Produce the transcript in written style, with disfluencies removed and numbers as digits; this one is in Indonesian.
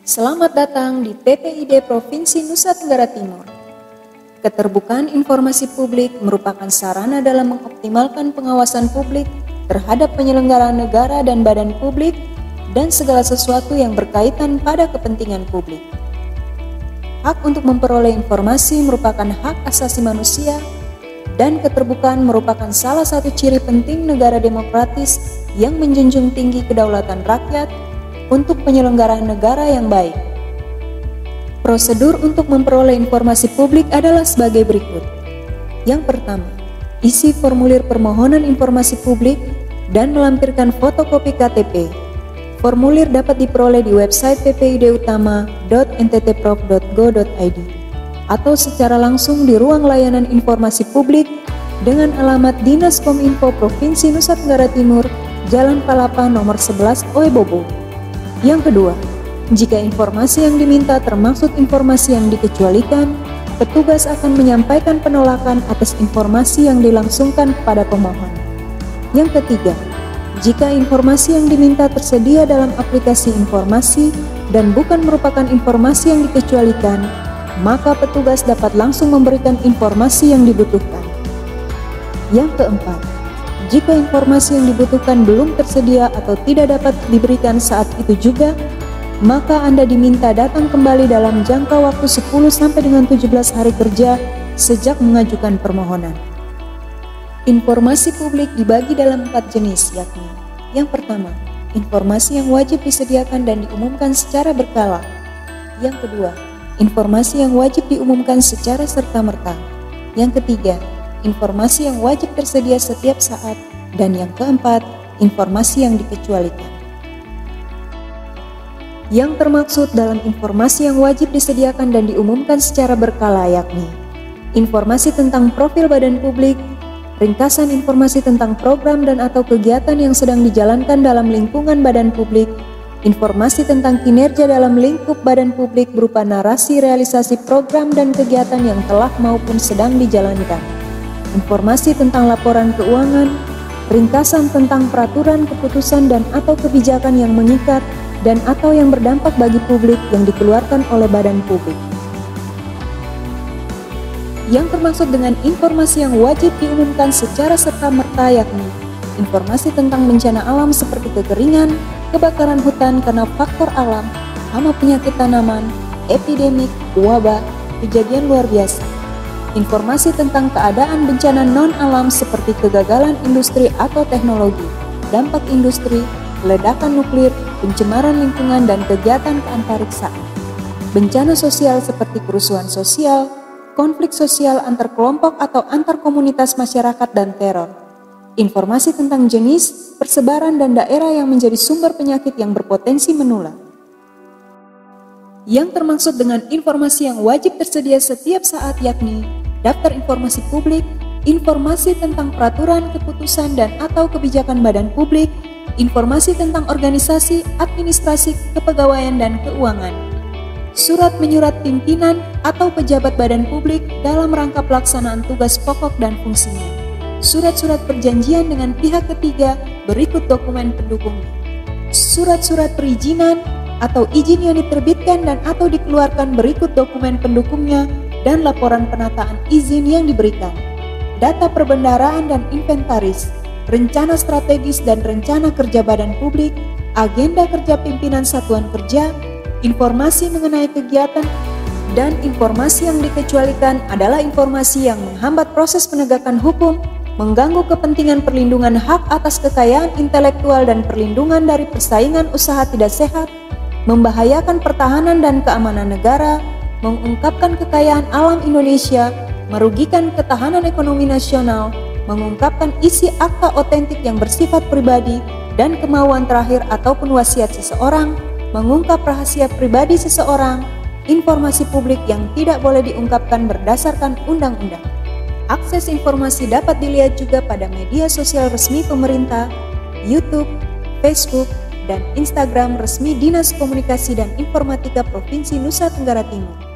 Selamat datang di TTID Provinsi Nusa Tenggara Timur. Keterbukaan informasi publik merupakan sarana dalam mengoptimalkan pengawasan publik terhadap penyelenggaraan negara dan badan publik dan segala sesuatu yang berkaitan pada kepentingan publik. Hak untuk memperoleh informasi merupakan hak asasi manusia, dan keterbukaan merupakan salah satu ciri penting negara demokratis yang menjunjung tinggi kedaulatan rakyat untuk penyelenggaraan negara yang baik. Prosedur untuk memperoleh informasi publik adalah sebagai berikut. Yang pertama, isi formulir permohonan informasi publik dan melampirkan fotokopi KTP. Formulir dapat diperoleh di website ppidutama.nttprov.go.id atau secara langsung di ruang layanan informasi publik dengan alamat Dinas Kominfo Provinsi Nusa Tenggara Timur, Jalan Palapa nomor 11 Oebobo. Yang kedua, jika informasi yang diminta termaksud informasi yang dikecualikan, petugas akan menyampaikan penolakan atas informasi yang dilangsungkan kepada pemohon. Yang ketiga, jika informasi yang diminta tersedia dalam aplikasi informasi dan bukan merupakan informasi yang dikecualikan, maka petugas dapat langsung memberikan informasi yang dibutuhkan. Yang keempat, jika informasi yang dibutuhkan belum tersedia atau tidak dapat diberikan saat itu juga, maka Anda diminta datang kembali dalam jangka waktu 10 sampai dengan 17 hari kerja sejak mengajukan permohonan. Informasi publik dibagi dalam 4 jenis, yakni: yang pertama, informasi yang wajib disediakan dan diumumkan secara berkala. Yang kedua, informasi yang wajib diumumkan secara serta-merta. Yang ketiga, informasi yang wajib tersedia setiap saat. Dan yang keempat, informasi yang dikecualikan. Yang termaksud dalam informasi yang wajib disediakan dan diumumkan secara berkala yakni: informasi tentang profil badan publik, ringkasan informasi tentang program dan atau kegiatan yang sedang dijalankan dalam lingkungan badan publik, informasi tentang kinerja dalam lingkup badan publik berupa narasi realisasi program dan kegiatan yang telah maupun sedang dijalankan, informasi tentang laporan keuangan, ringkasan tentang peraturan, keputusan dan atau kebijakan yang mengikat dan atau yang berdampak bagi publik yang dikeluarkan oleh badan publik. Yang termaksud dengan informasi yang wajib diumumkan secara serta-merta yakni informasi tentang bencana alam seperti kekeringan, kebakaran hutan karena faktor alam, hama penyakit tanaman, epidemik, wabah, kejadian luar biasa. Informasi tentang keadaan bencana non-alam seperti kegagalan industri atau teknologi, dampak industri, ledakan nuklir, pencemaran lingkungan dan kegiatan keantariksaan. Bencana sosial seperti kerusuhan sosial, konflik sosial antar kelompok atau antar komunitas masyarakat dan teror. Informasi tentang jenis, persebaran dan daerah yang menjadi sumber penyakit yang berpotensi menular. Yang termaksud dengan informasi yang wajib tersedia setiap saat yakni daftar informasi publik, informasi tentang peraturan, keputusan dan atau kebijakan badan publik, informasi tentang organisasi, administrasi, kepegawaian dan keuangan, surat menyurat pimpinan atau pejabat badan publik dalam rangka pelaksanaan tugas pokok dan fungsinya, surat-surat perjanjian dengan pihak ketiga berikut dokumen pendukungnya, surat-surat perizinan atau izin yang diterbitkan dan atau dikeluarkan berikut dokumen pendukungnya dan laporan penataan izin yang diberikan, data perbendaharaan dan inventaris, rencana strategis dan rencana kerja badan publik, agenda kerja pimpinan satuan kerja, informasi mengenai kegiatan, dan informasi yang dikecualikan adalah informasi yang menghambat proses penegakan hukum, mengganggu kepentingan perlindungan hak atas kekayaan intelektual dan perlindungan dari persaingan usaha tidak sehat, membahayakan pertahanan dan keamanan negara, mengungkapkan kekayaan alam Indonesia, merugikan ketahanan ekonomi nasional, mengungkapkan isi akta otentik yang bersifat pribadi dan kemauan terakhir ataupun wasiat seseorang, mengungkap rahasia pribadi seseorang, informasi publik yang tidak boleh diungkapkan berdasarkan undang-undang. Akses informasi dapat dilihat juga pada media sosial resmi pemerintah, YouTube, Facebook, dan Instagram resmi Dinas Komunikasi dan Informatika Provinsi Nusa Tenggara Timur.